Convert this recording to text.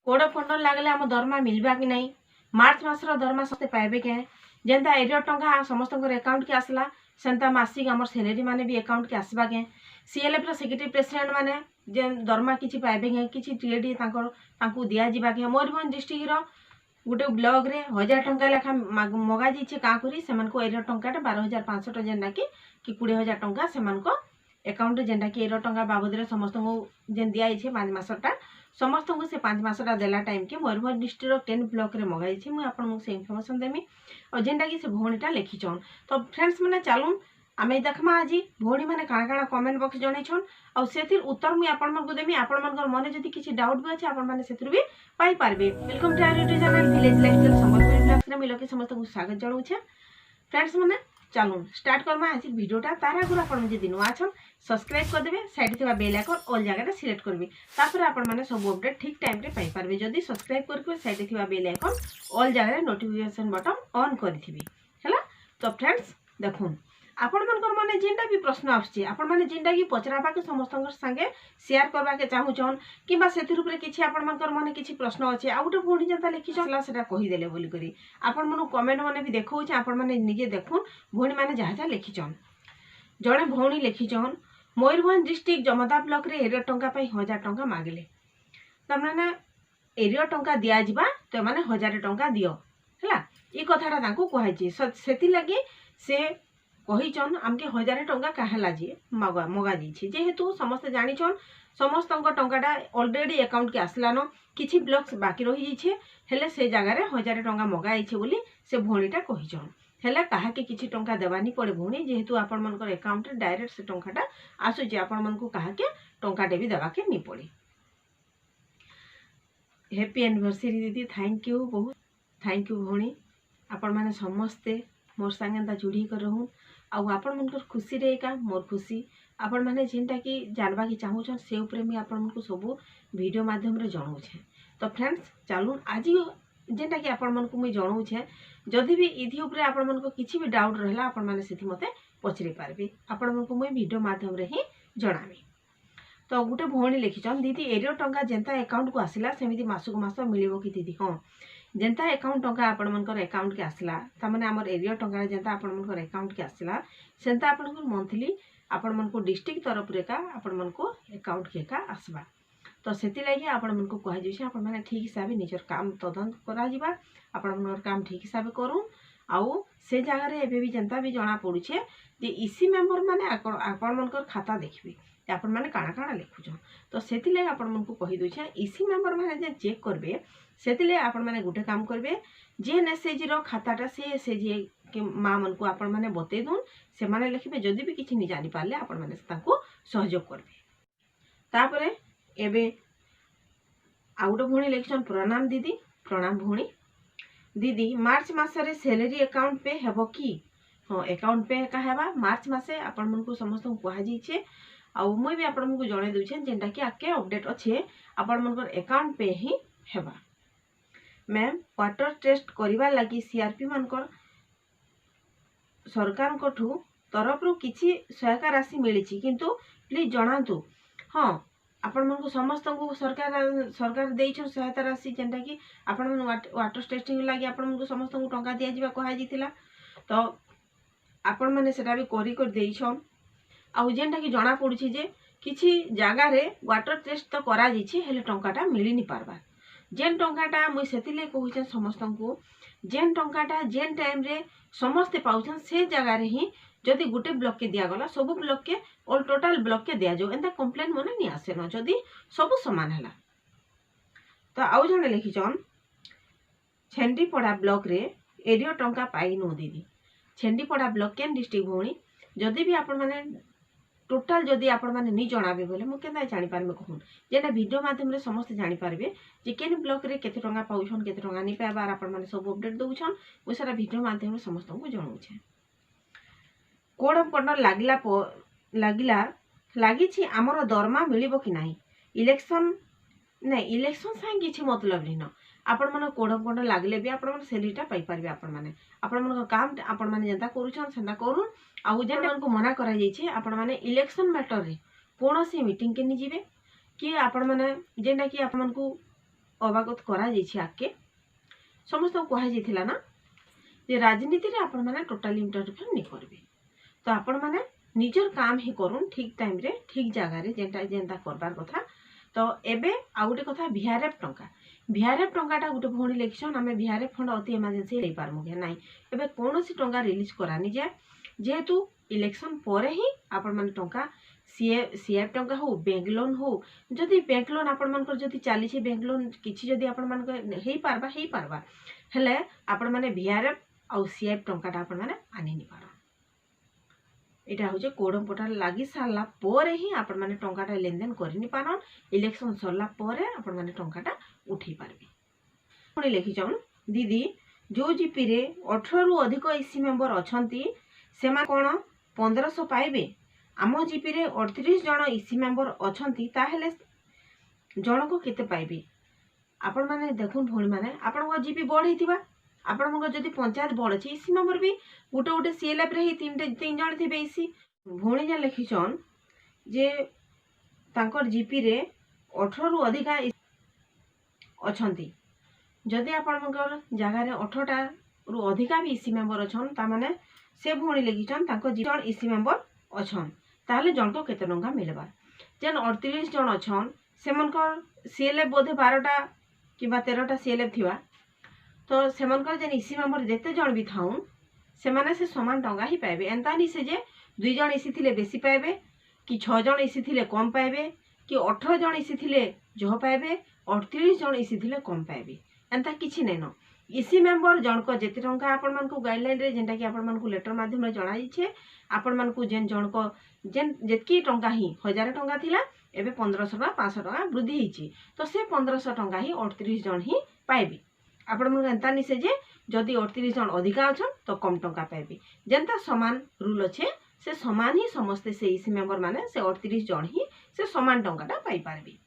Code पंडर लगले आम दरमा मिलवा कि नहीं मार्च मासर दरमा समस्त पाइबे के जेनता एरिया टंका समस्त अकाउंट के आसला सेंता मासिक आम सैलरी माने भी अकाउंट के आसवा के सीएलएफ सेक्रेटरी प्रेसिडेंट माने जे दरमा किछि पाइबे के किछि टीएडी तांको दिया जिबा के मयूरभंज डिस्ट्रिक्ट रो गोटे ब्लॉक रे 1000 टंका लेखा मगा जाइए का करी से एरिया टंका 12,500 जेनटा कि 20,000 टंका से अकाउंट जेनटा कि एरिया टंका बाबद रे समस्त जेन दिया 5 मासटा समस्त को से 5 मासटा देला टाइम के मयूरभंज डिस्ट्रिक्ट 10 ब्लॉक रे मगाई छी मुझे आपन से इनफॉरमेशन देमी और जेनटा कि से भौणीटा लिखिछन। तो फ्रेंड्स मैंने चलून आमे देखमा आज भौणी मैंने काଣା काଣା कमेंट बॉक्स जणैछन और सेतिर उत्तर मुझे आपण मन को देमी आपण मन मन जदी किछि डाउट भी अछि आपण माने सेतिर भी पाई पारबे। Welcome to our YouTube channel village lifestyle Sambalpur blogs रे मिलो के समस्त को स्वागत जणाउछे। फ्रेंड्स मैंने चलून स्टार्ट करमा आज वीडियोटा तार आगुर आपण जे दिनवा अछन सब्सक्राइब कर देबे साइड थिबा बेल आइकन ऑल जगह रे सिलेक्ट करबे तापर आपण माने सब अपडेट ठीक टाइम रे पाई पारबे। जदी सब्सक्राइब करके साइड थिबा बेल आइकन ऑल जगह रे नोटिफिकेशन बटन ऑन करिथिबे हैला। तो फ्रेंड्स देखुन आपण मनकर माने जेंटा भी प्रश्न आछे आपण माने जेंटा की पचराबा के समस्त संगे शेयर करबा के चाहूछन किबा सेतिर ऊपर किछि आपण मनकर माने किछि प्रश्न अछि आ उटे भौणी जनता लिखि छला सेटा कहि देले बोली करी आपण मन कमेंट माने भी देखौ छ आपण माने निजे देखुन भौणी माने जहा जहा लिखि छन। जणे भौणी लिखि छन मयूरभंज डिस्ट्रिक्ट जमदा ब्लॉक रे एरिया टंका पई 1000 टंका मागले त माने एरिया टंका दिया जिबा त माने 1000 टंका दियो हैला ई कथाटा तांको कहै छी सेति लागि से कहीचन आमके 1000 टंका काहेला जे मगा दी जेहेतु समस्त जानिछन समस्त टंकाटा ऑलरेडी अकाउंट के आसलान किछि ब्लॉक्स बाकी रही जाइछे हेले से जगह रे 1000 टंका मगा आइछे बोली से भौणीटा कहीचन हेले काहाके किछि टंका देवानी पड़े भौणी जेहेतु आपण मनकर अकाउंट रे डायरेक्ट से टंकाटा आसुचे आपण मनकु काहाके टंकाटे भी देवाके नि पड़े। हैप्पी एनिवर्सरी दीदी थैंक यू बहुत थैंक यू भौणी आपण माने समस्ते मोर संगे जोड़ी कर रहूँ आउ आपण मनकर खुशी रे का मोर खुशी आपण माने जेनटा कि जानबा की चाहूछन से ऊपर मी आपण मनकु सब वीडियो माध्यम रे जणाउछे। तो फ्रेंड्स चलून आज जेनटा कि आपण मनकु मी जणाउछे जदि भी इधि ऊपर आपण मनको किछि भी डाउट रहला आपण माने सेति मते पचरे पारबे आपण मनकु मी वीडियो माध्यम रे ही जणामी। तो गुटे भौणी लिखिछन दीदी एरिया टंका जेंता अकाउंट को आसिला सेमिति मासु को मास मिलिबो कि दीदी हां जेंता अकाउंट टंका आपण मनकर अकाउंट के आसला ता माने हमर एरिया टंका जेंता आपण मनकर अकाउंट के आसला सेंता आपण को मंथली आपण मन को डिस्ट्रिक्ट तरफ रे का आपण मन को अकाउंट के का आसबा। तो सेति लागि आपण मन को कह जइसे आपण माने ठीक हिसाब निजर काम तदंत करा जिबा आपण मनर काम ठीक हिसाब करू आउ से जगह रे एबे भी जेंता भी जणा पडुछे जे इसी मेंबर माने आपण मनकर खाता देखबे आपण माने काना काना लिखुछन। तो सेति लागि आपण मन को कहि दोछे इसी मेंबर माने जे चेक करबे सेति लागि आपण माने गुटे काम करबे जे एसएचजी रो खाताटा से एसएचजी के मां मन को आपण माने बते दोन से माने लिखबे जदी भी किछि नि जानि पाले आपण माने ताको सहयोग करबे। तापरे एबे आउटो भौणी इलेक्शन प्रणाम दीदी प्रणाम भौणी दीदी मार्च मासरे सैलरी अकाउंट पे हेबो की हां अकाउंट पे का हेबा मार्च मासे आपण मन को समस्त को कहा जाइछे आउ मुई भी आपण मन को जणे दोछे जेंटा कि आके अपडेट अच्छे आपण मनकर अकाउंट पे ही हेबा। मैम वाटर टेस्ट करबा लगी सीआरपी मानकर सरकार कोठू तरफ रु किछि सहायता राशि मिली किंतु प्लीज जणातु हाँ आपण मन को समस्त को सरकार देइछन सहायता राशि जेंटा कि आपण मन वाटर टेस्टिंग लगी आपण मन को समस्त को टंका दिया जिबा कहा जितिला तो आपण माने सेटा भी करी कर देइछन आउ जेंटा कि जणा पडुछि जे किछि जागा रे वाटर टेस्ट तो करा जिछि हेले टंकाटा मिली नि पारबा जेन टंकाटा मुई सेतिले कहूछन समस्त को जेन टंकाटा जेन टाइम रे समस्ते पाउछन से जगह रे ही जदि गुटे ब्लॉक के दिया गला सब ब्लॉक के ऑल टोटल ब्लॉक के दिया जो एंता कंप्लेन मने नि आसे न जदि सब समान हला। तो आउ जने लिखिछन छेंडीपड़ा ब्लॉक रे एरिया टंका पाई नो दीदी छेंडीपड़ा ब्लॉक केन डिस्ट्रिक्ट भौणी जदि भी आपण माने टोटाल जदि आपण माने नि जणाबे बोले मु केना जानि पारबे कहून जेना वीडियो माध्यम रे समस्त जानि पारबे जे केन ब्लॉक रे केते टंका पाउछन केते टंका नि पाबार आपण माने सब अपडेट दउछन ओ सारा वीडियो माध्यम रे समस्त को जणाउछे। कोड पंडर लागिला लागिछि हमर दरमा मिलिबो कि नाही इलेक्शन नहीं इलेक्शन साइ किछि मतलब नहीं न आपण मन कोड पंडर लागले भी आपण मन सैलरीटा पाई पारबे आपण मन काम आपण माने जेंता करूछन सेंता करू आउ जेन मन को मना करा जाइछे आपण माने इलेक्शन मैटर रे कोनोसी मीटिंग के नि जिवे कि आपण माने जेंटा कि आपण मन को अवगत करा आगे समस्त कहुला ना जे राजनीति रे आपण मैंने टोटाली इंटरफेयर नहीं करेंगे। तो आपण मैंने निजर काम ही करूँ ठीक टाइम रे ठीक जगार जेनटा जेनता करबार कथा। तो एबे आ गोटे कथा VRF टंका VRF टंकाटा गोटे भौणी लिखिछन आम VRF फंड अति इमरजेंसी ले पारमु के नाई एबे कोनोसी टंका रिलीज करानी जाए जेहेतु इलेक्शन पर ही आपण माने टंका सीएफ टंका हो बैंक लोन हो जदि बैंक लोन आपण मानकर जदि चली छे बैंक लोन किछि जदि आपण मानकर हेई पारबा हेले आपण माने VRF आउ सीएफ टंकाटा आपण माने आनी नि पारो। एटा हो जे कोडम पोर्टल लागि सारला परे ही आपण माने टंकाटा लेनदेन करि नि पारन इलेक्शन सरला परे आपण माने टंकाटा उठै पारबे। पुणी लिखिछन दीदी जो जीपी रे 18 रु अधिक इसी मेंबर अछंती सेमा कोन 1500 पाइबे आम जीपी रे 38 जन इसी मेंबर अछंती ताहेले जन को केते पाइबे आपण माने देखुन भोणी माने आपण को जीपी बढ़ैतिबा आपण को जदी पंचायत बड़ अछि इसी मेंबर भी गोटे गोटे सीएलएफ रे ही तीन जन थिबे इसी भोणी जे लिखिछन जे तांकर जीपी रे 18 रु अधिक अछंती जदि आपणकर जगार 18टा रु अधिका भी इसी मेंबर अछन ता माने से भोणी लिखिछन तांको जन इसी मेंबर अछन ताहले जन को केते टंका मिलबा जेन 38 जन अछन सेमनकर सीएलएफ बोधे 12टा किबा 13टा सीएलएफ थिबा तो सेमनकर जेन इसी मेंबर जेते जन भी थाउन से माने से समान टंका ही पाइबे एंता नि से जे 2 जन इसी थिले बेसी पाइबे कि 6 जन इसी थिले कम पाइबे कि 18 जन इसी थिले जह पाइबे 38 जन इसी थिले कम पाइबे एंता किछि नै न इसी मेंबर जनक जेते टंका आपण मानकु गाइडलाइन रे जेंटा कि आपण मानकु लेटर माध्यम रे जणाई छे आपण मानकु जेन जनक जेन जेतकी टंका ही 1000 टंका थिला एबे 1500 टंका 500 टंका वृद्धि हिची तो से 1500 टंका ही 38 जन ही पाइबे। आपण मन एंता नि से जे जदि 38 जन अधिका अछन तो कम टंका पाइबे जेंता समान रूल अच्छे से समान ही समस्ते से इसी मेंबर माने से 38 जन ही से समान टंकाटा पाई पारबे।